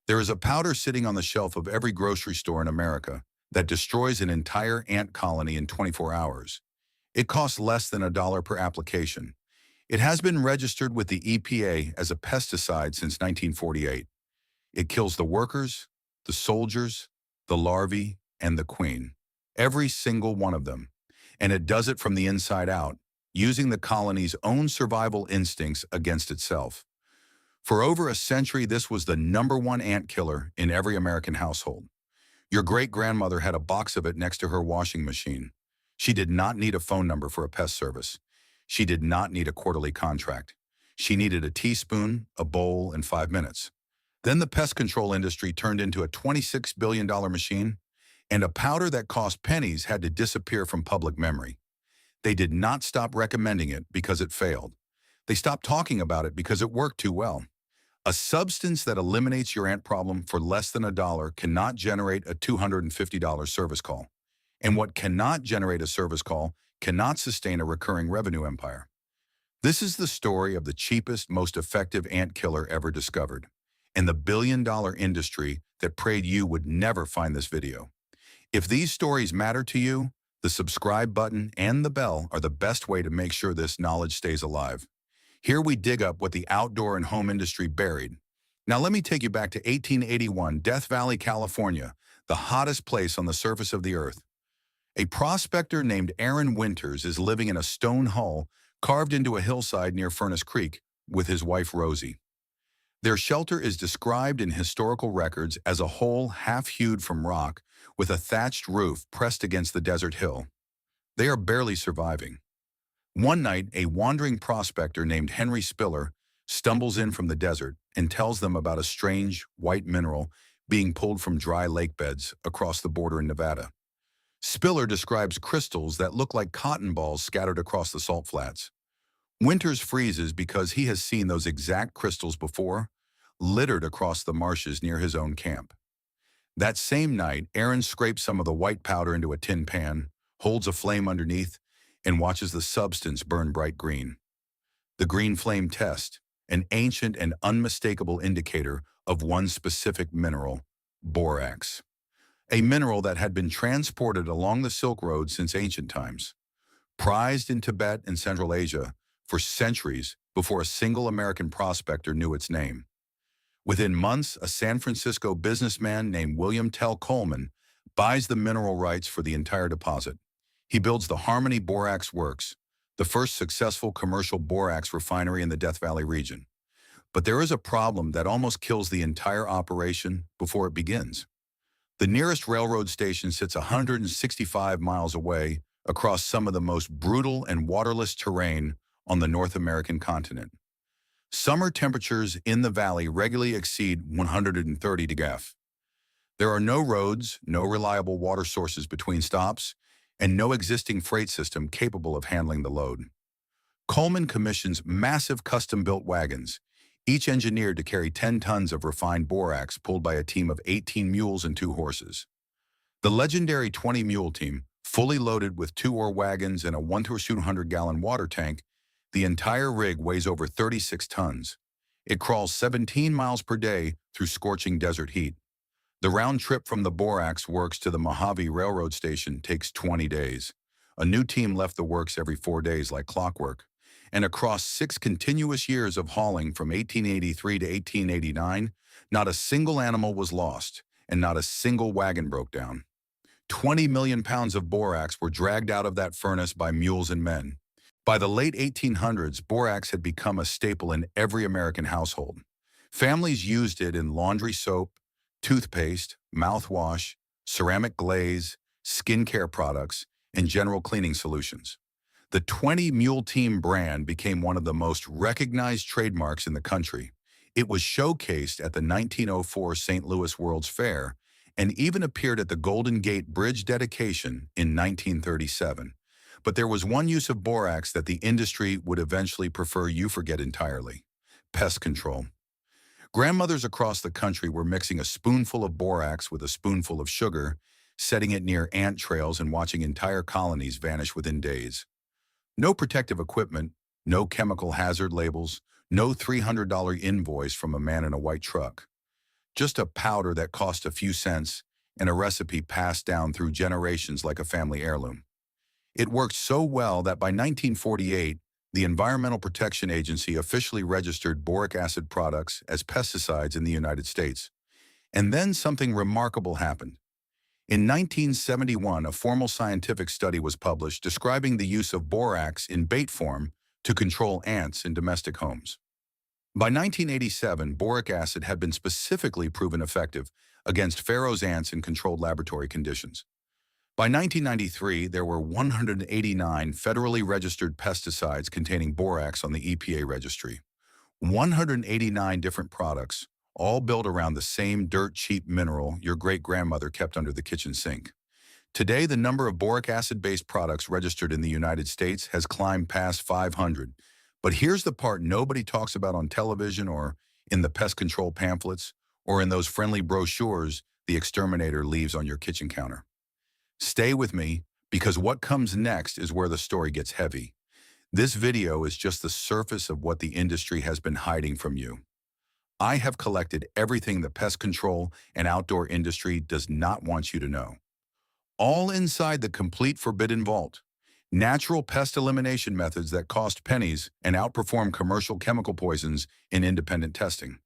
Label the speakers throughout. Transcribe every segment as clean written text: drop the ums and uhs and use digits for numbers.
Speaker 1: There is a powder sitting on the shelf of every grocery store in America that destroys an entire ant colony in 24 hours. It costs less than $1 per application. It has been registered with the EPA as a pesticide since 1948. It kills the workers, the soldiers, the larvae, and the queen. Every single one of them. And it does it from the inside out, using the colony's own survival instincts against itself. For over a century, this was the #1 ant killer in every American household. Your great-grandmother had a box of it next to her washing machine. She did not need a phone number for a pest service. She did not need a quarterly contract. She needed a teaspoon, a bowl, and 5 minutes. Then the pest control industry turned into a $26 billion machine, and a powder that cost pennies had to disappear from public memory. They did not stop recommending it because it failed. They stopped talking about it because it worked too well. A substance that eliminates your ant problem for less than $1 cannot generate a $250 service call. And what cannot generate a service call cannot sustain a recurring revenue empire. This is the story of the cheapest, most effective ant killer ever discovered, and the billion-dollar industry that prayed you would never find this video. If these stories matter to you, the subscribe button and the bell are the best way to make sure this knowledge stays alive. Here we dig up what the outdoor and home industry buried. Now let me take you back to 1881, Death Valley, California, the hottest place on the surface of the earth. A prospector named Aaron Winters is living in a stone hull carved into a hillside near Furnace Creek with his wife Rosie. Their shelter is described in historical records as a hole half-hewed from rock with a thatched roof pressed against the desert hill. They are barely surviving. One night, a wandering prospector named Henry Spiller stumbles in from the desert and tells them about a strange, white mineral being pulled from dry lake beds across the border in Nevada. Spiller describes crystals that look like cotton balls scattered across the salt flats. Winters freezes because he has seen those exact crystals before, littered across the marshes near his own camp. That same night, Aaron scrapes some of the white powder into a tin pan, holds a flame underneath, and watches the substance burn bright green. The green flame test, an ancient and unmistakable indicator of one specific mineral, borax. A mineral that had been transported along the Silk Road since ancient times, prized in Tibet and Central Asia for centuries before a single American prospector knew its name. Within months, a San Francisco businessman named William Tell Coleman buys the mineral rights for the entire deposit. He builds the Harmony Borax Works, the first successful commercial borax refinery in the Death Valley region. But there is a problem that almost kills the entire operation before it begins. The nearest railroad station sits 165 miles away across some of the most brutal and waterless terrain on the North American continent. Summer temperatures in the valley regularly exceed 130 degrees. There are no roads, no reliable water sources between stops, and no existing freight system capable of handling the load. Coleman commissions massive custom-built wagons, each engineered to carry 10 tons of refined borax pulled by a team of 18 mules and 2 horses. The legendary 20-mule team, fully loaded with 2 ore wagons and a 1-to-200-gallon water tank, the entire rig weighs over 36 tons. It crawls 17 miles per day through scorching desert heat. The round trip from the Borax Works to the Mojave Railroad Station takes 20 days. A new team left the works every 4 days like clockwork. And across 6 continuous years of hauling from 1883 to 1889, not a single animal was lost, and not a single wagon broke down. 20 million pounds of borax were dragged out of that furnace by mules and men. By the late 1800s, borax had become a staple in every American household. Families used it in laundry soap, toothpaste, mouthwash, ceramic glaze, skincare products, and general cleaning solutions. The 20-Mule Team brand became one of the most recognized trademarks in the country. It was showcased at the 1904 St. Louis World's Fair and even appeared at the Golden Gate Bridge dedication in 1937. But there was one use of borax that the industry would eventually prefer you forget entirely: pest control. Grandmothers across the country were mixing a spoonful of borax with a spoonful of sugar, setting it near ant trails and watching entire colonies vanish within days. No protective equipment, no chemical hazard labels, no $300 invoice from a man in a white truck. just a powder that cost a few cents and a recipe passed down through generations like a family heirloom. It worked so well that by 1948, the Environmental Protection Agency officially registered boric acid products as pesticides in the United States. And then something remarkable happened. In 1971, a formal scientific study was published describing the use of borax in bait form to control ants in domestic homes. By 1987, boric acid had been specifically proven effective against Pharaoh's ants in controlled laboratory conditions. By 1993, there were 189 federally registered pesticides containing borax on the EPA registry. 189 different products, all built around the same dirt-cheap mineral your great-grandmother kept under the kitchen sink. Today, the number of boric acid-based products registered in the United States has climbed past 500. But here's the part nobody talks about on television or in the pest control pamphlets or in those friendly brochures the exterminator leaves on your kitchen counter. Stay with me, because what comes next is where the story gets heavy. This video is just the surface of what the industry has been hiding from you. I have collected everything the pest control and outdoor industry does not want you to know. All inside the complete forbidden vault. Natural pest elimination methods that cost pennies and outperform commercial chemical poisons in independent testing.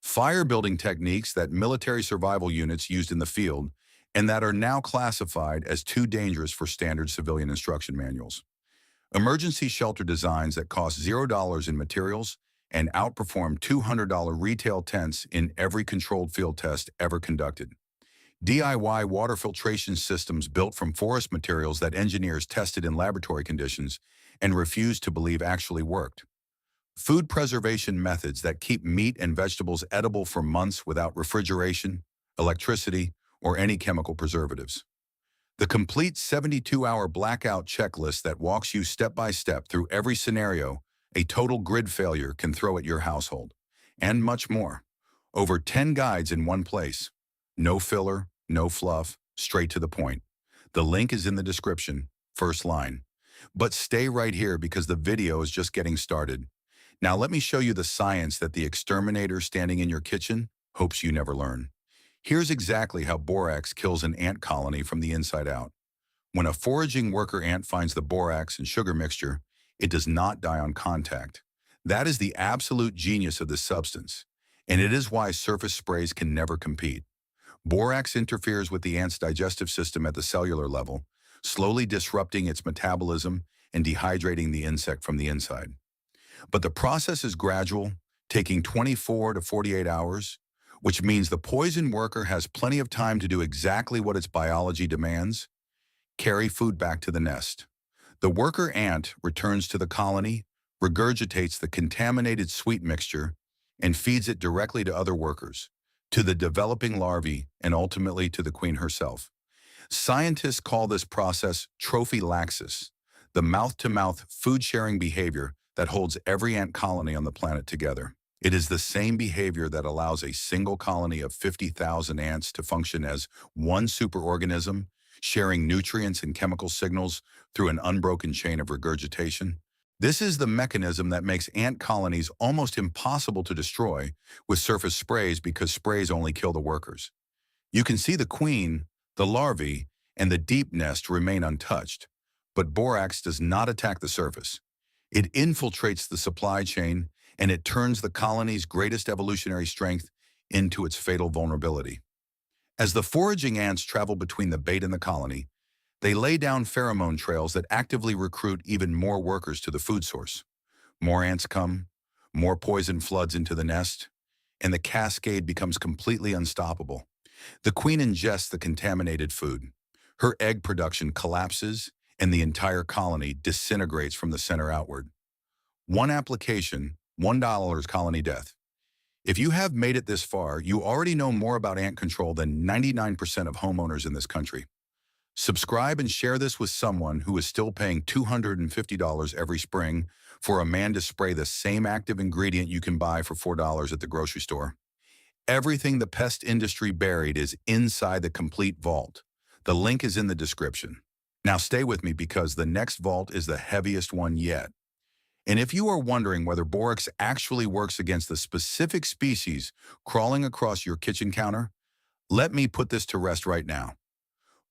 Speaker 1: Fire building techniques that military survival units used in the field and that are now classified as too dangerous for standard civilian instruction manuals. Emergency shelter designs that cost $0 in materials and outperform $200 retail tents in every controlled field test ever conducted. DIY water filtration systems built from forest materials that engineers tested in laboratory conditions and refused to believe actually worked. Food preservation methods that keep meat and vegetables edible for months without refrigeration, electricity, or any chemical preservatives. The complete 72-hour blackout checklist that walks you step by step through every scenario a total grid failure can throw at your household. And much more. Over 10 guides in one place. No filler, no fluff, straight to the point. The link is in the description, first line. But stay right here because the video is just getting started. Now let me show you the science that the exterminator standing in your kitchen hopes you never learn. Here's exactly how borax kills an ant colony from the inside out. When a foraging worker ant finds the borax and sugar mixture, it does not die on contact. That is the absolute genius of this substance, and it is why surface sprays can never compete. Borax interferes with the ant's digestive system at the cellular level, slowly disrupting its metabolism and dehydrating the insect from the inside. But the process is gradual, taking 24 to 48 hours, which means the poison worker has plenty of time to do exactly what its biology demands: carry food back to the nest. The worker ant returns to the colony, regurgitates the contaminated sweet mixture, and feeds it directly to other workers, to the developing larvae, and ultimately to the queen herself. Scientists call this process trophylaxis, the mouth-to-mouth food-sharing behavior that holds every ant colony on the planet together. It is the same behavior that allows a single colony of 50,000 ants to function as one superorganism, sharing nutrients and chemical signals through an unbroken chain of regurgitation. This is the mechanism that makes ant colonies almost impossible to destroy with surface sprays, because sprays only kill the workers. You can see the queen, the larvae, and the deep nest remain untouched, but borax does not attack the surface. It infiltrates the supply chain, and it turns the colony's greatest evolutionary strength into its fatal vulnerability. As the foraging ants travel between the bait and the colony, they lay down pheromone trails that actively recruit even more workers to the food source. More ants come, more poison floods into the nest, and the cascade becomes completely unstoppable. The queen ingests the contaminated food. Her egg production collapses, and the entire colony disintegrates from the center outward. One application, $1 colony death. If you have made it this far, you already know more about ant control than 99% of homeowners in this country. Subscribe and share this with someone who is still paying $250 every spring for a man to spray the same active ingredient you can buy for $4 at the grocery store. Everything the pest industry buried is inside the complete vault. The link is in the description. Now stay with me, because the next vault is the heaviest one yet. And if you are wondering whether borax actually works against the specific species crawling across your kitchen counter, let me put this to rest right now.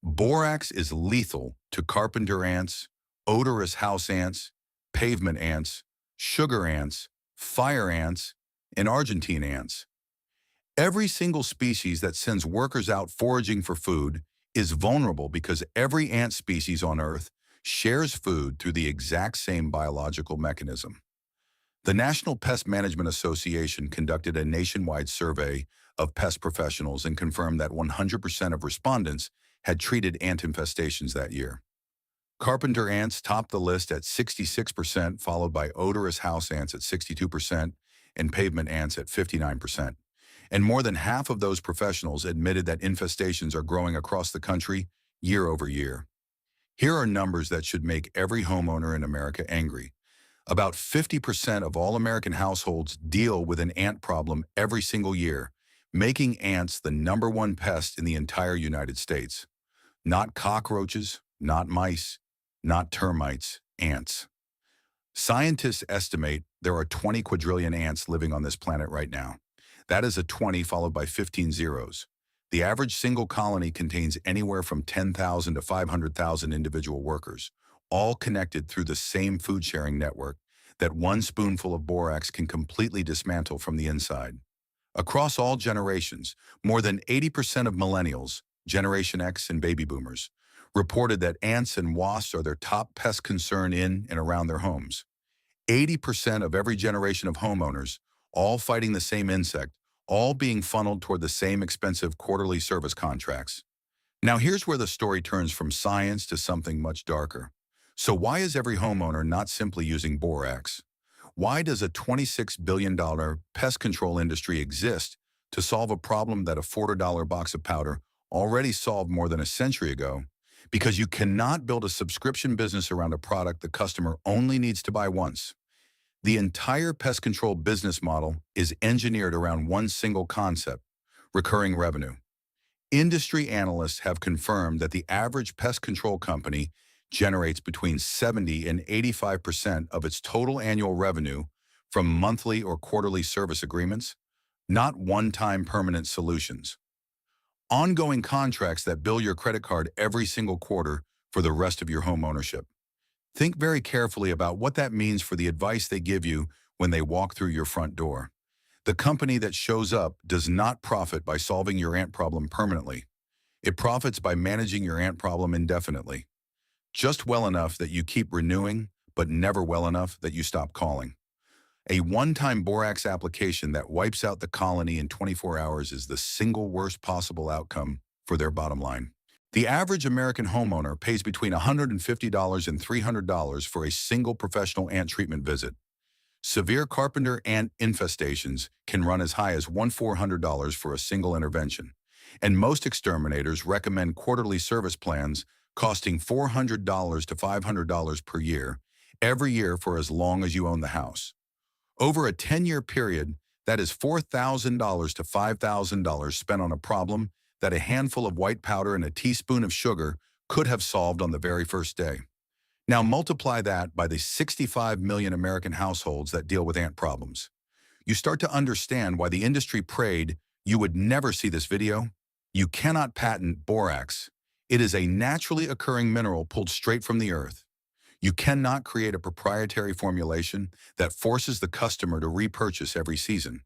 Speaker 1: Borax is lethal to carpenter ants, odorous house ants, pavement ants, sugar ants, fire ants, and Argentine ants. Every single species that sends workers out foraging for food is vulnerable because every ant species on Earth shares food through the exact same biological mechanism. The National Pest Management Association conducted a nationwide survey of pest professionals and confirmed that 100% of respondents had treated ant infestations that year. Carpenter ants topped the list at 66%, followed by odorous house ants at 62% and pavement ants at 59%. And more than half of those professionals admitted that infestations are growing across the country year over year. Here are numbers that should make every homeowner in America angry. About 50% of all American households deal with an ant problem every single year, making ants the #1 pest in the entire United States. Not cockroaches, not mice, not termites, ants. Scientists estimate there are 20 quadrillion ants living on this planet right now. That is a 20 followed by 15 zeros. The average single colony contains anywhere from 10,000 to 500,000 individual workers, all connected through the same food-sharing network that one spoonful of borax can completely dismantle from the inside. Across all generations, more than 80% of millennials, Generation X and baby boomers, reported that ants and wasps are their top pest concern in and around their homes. 80% of every generation of homeowners, all fighting the same insect, all being funneled toward the same expensive quarterly service contracts. Now here's where the story turns from science to something much darker. So why is every homeowner not simply using borax? Why does a $26 billion pest control industry exist to solve a problem that a $40 box of powder already solved more than a century ago? Because you cannot build a subscription business around a product the customer only needs to buy once. The entire pest control business model is engineered around one single concept: recurring revenue. Industry analysts have confirmed that the average pest control company generates between 70 and 85% of its total annual revenue from monthly or quarterly service agreements, not one-time permanent solutions. Ongoing contracts that bill your credit card every single quarter for the rest of your home ownership. Think very carefully about what that means for the advice they give you when they walk through your front door. The company that shows up does not profit by solving your ant problem permanently. It profits by managing your ant problem indefinitely. Just well enough that you keep renewing, but never well enough that you stop calling. A one-time borax application that wipes out the colony in 24 hours is the single worst possible outcome for their bottom line. The average American homeowner pays between $150 and $300 for a single professional ant treatment visit. Severe carpenter ant infestations can run as high as $400 for a single intervention, and most exterminators recommend quarterly service plans costing $400 to $500 per year, every year for as long as you own the house. Over a 10-year period, that is $4,000 to $5,000 spent on a problem that a handful of white powder and a teaspoon of sugar could have solved on the very first day. Now multiply that by the 65 million American households that deal with ant problems. You start to understand why the industry prayed you would never see this video. You cannot patent borax. It is a naturally occurring mineral pulled straight from the earth. You cannot create a proprietary formulation that forces the customer to repurchase every season.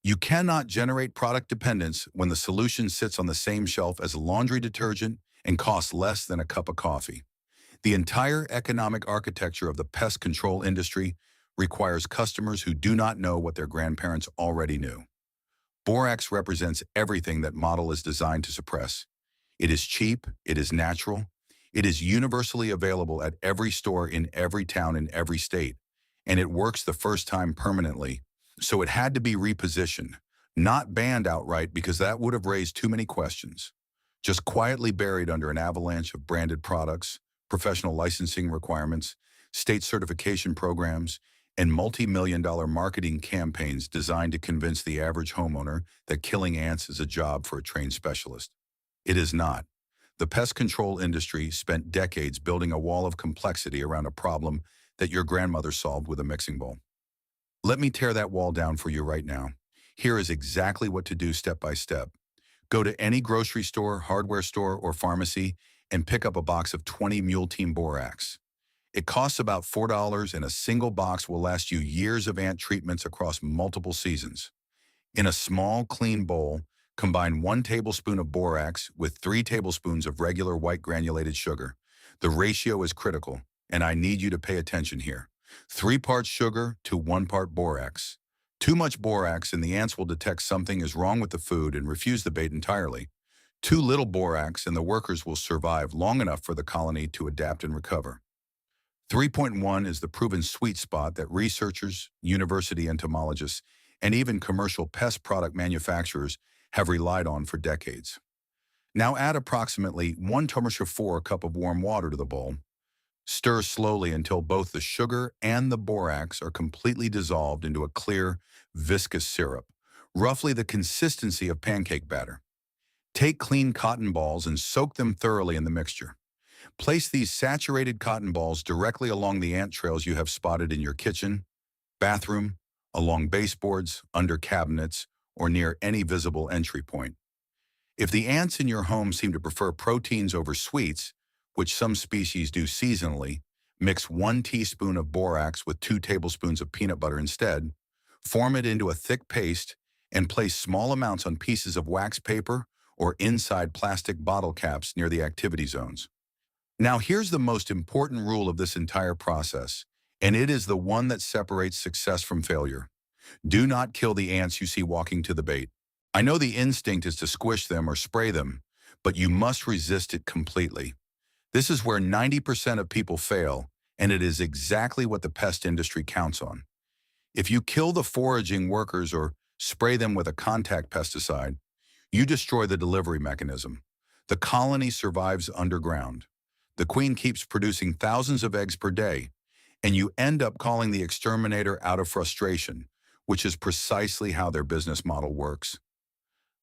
Speaker 1: You cannot generate product dependence when the solution sits on the same shelf as laundry detergent and costs less than a cup of coffee. The entire economic architecture of the pest control industry requires customers who do not know what their grandparents already knew. Borax represents everything that model is designed to suppress. It is cheap, it is natural, it is universally available at every store in every town in every state, and it works the first time permanently. So it had to be repositioned, not banned outright because that would have raised too many questions. Just quietly buried under an avalanche of branded products, professional licensing requirements, state certification programs, and multi-million-dollar marketing campaigns designed to convince the average homeowner that killing ants is a job for a trained specialist. It is not. The pest control industry spent decades building a wall of complexity around a problem that your grandmother solved with a mixing bowl. Let me tear that wall down for you right now. Here is exactly what to do step by step. Go to any grocery store, hardware store, or pharmacy and pick up a box of 20 Mule Team Borax. It costs about $4 and a single box will last you years of ant treatments across multiple seasons. In a small, clean bowl, combine 1 tablespoon of borax with 3 tablespoons of regular white granulated sugar. The ratio is critical, and I need you to pay attention here. 3 parts sugar to 1 part borax. Too much borax and the ants will detect something is wrong with the food and refuse the bait entirely. Too little borax and the workers will survive long enough for the colony to adapt and recover. 3.1 is the proven sweet spot that researchers, university entomologists, and even commercial pest product manufacturers have relied on for decades. Now add approximately 1 4 cup of warm water to the bowl. Stir slowly until both the sugar and the borax are completely dissolved into a clear, viscous syrup, roughly the consistency of pancake batter. Take clean cotton balls and soak them thoroughly in the mixture. Place these saturated cotton balls directly along the ant trails you have spotted in your kitchen, bathroom, along baseboards, under cabinets, or near any visible entry point. If the ants in your home seem to prefer proteins over sweets, which some species do seasonally, mix 1 teaspoon of borax with 2 tablespoons of peanut butter instead, form it into a thick paste, and place small amounts on pieces of wax paper or inside plastic bottle caps near the activity zones. Now here's the most important rule of this entire process, and it is the one that separates success from failure. Do not kill the ants you see walking to the bait. I know the instinct is to squish them or spray them, but you must resist it completely. This is where 90% of people fail, and it is exactly what the pest industry counts on. If you kill the foraging workers or spray them with a contact pesticide, you destroy the delivery mechanism. The colony survives underground. The queen keeps producing thousands of eggs per day, and you end up calling the exterminator out of frustration, which is precisely how their business model works.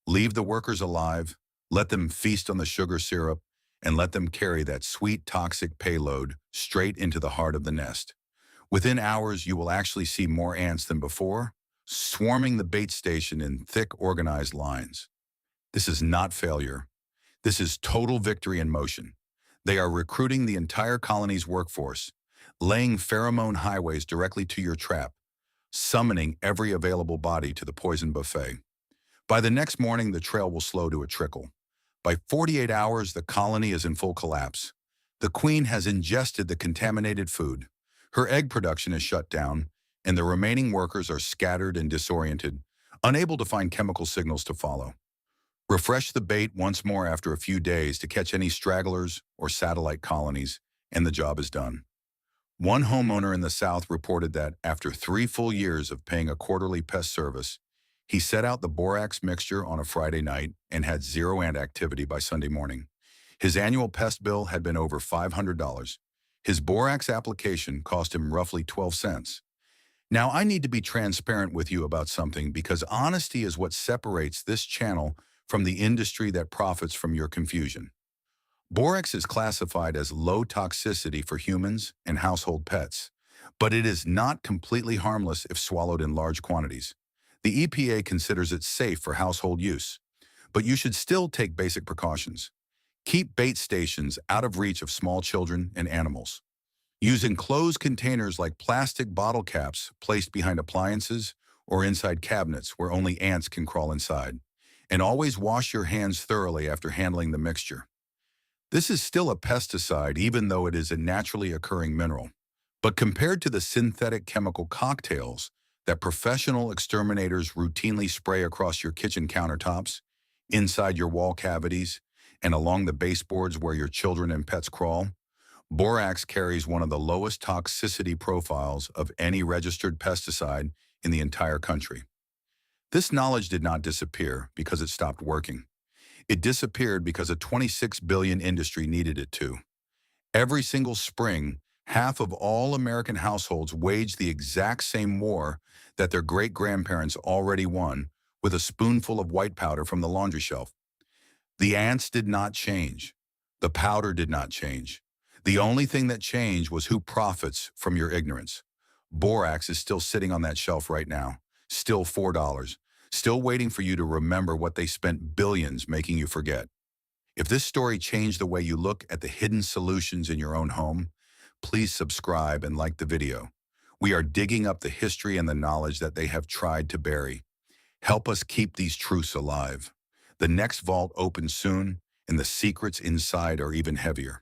Speaker 1: Leave the workers alive, let them feast on the sugar syrup, and let them carry that sweet toxic payload straight into the heart of the nest. Within hours, you will actually see more ants than before, swarming the bait station in thick, organized lines. This is not failure. This is total victory in motion. They are recruiting the entire colony's workforce, laying pheromone highways directly to your trap, summoning every available body to the poison buffet. By the next morning, the trail will slow to a trickle. By 48 hours, the colony is in full collapse. The queen has ingested the contaminated food. Her egg production is shut down, and the remaining workers are scattered and disoriented, unable to find chemical signals to follow. Refresh the bait once more after a few days to catch any stragglers or satellite colonies, and the job is done. One homeowner in the South reported that after 3 full years of paying a quarterly pest service, he set out the borax mixture on a Friday night and had 0 ant activity by Sunday morning. His annual pest bill had been over $500. His borax application cost him roughly 12 cents. Now, I need to be transparent with you about something because honesty is what separates this channel from the industry that profits from your confusion. Borax is classified as low toxicity for humans and household pets, but it is not completely harmless if swallowed in large quantities. The EPA considers it safe for household use, but you should still take basic precautions. Keep bait stations out of reach of small children and animals. Use enclosed containers like plastic bottle caps placed behind appliances or inside cabinets where only ants can crawl inside. And always wash your hands thoroughly after handling the mixture. This is still a pesticide even though it is a naturally occurring mineral. But compared to the synthetic chemical cocktails that professional exterminators routinely spray across your kitchen countertops, inside your wall cavities, and along the baseboards where your children and pets crawl, borax carries one of the lowest toxicity profiles of any registered pesticide in the entire country. This knowledge did not disappear because it stopped working. It disappeared because a $26 billion industry needed it to. Every single spring, half of all American households wage the exact same war that their great-grandparents already won with a spoonful of white powder from the laundry shelf. The ants did not change. The powder did not change. The only thing that changed was who profits from your ignorance. Borax is still sitting on that shelf right now, still $4, still waiting for you to remember what they spent billions making you forget. If this story changed the way you look at the hidden solutions in your own home, please subscribe and like the video. We are digging up the history and the knowledge that they have tried to bury. Help us keep these truths alive. The next vault opens soon, and the secrets inside are even heavier.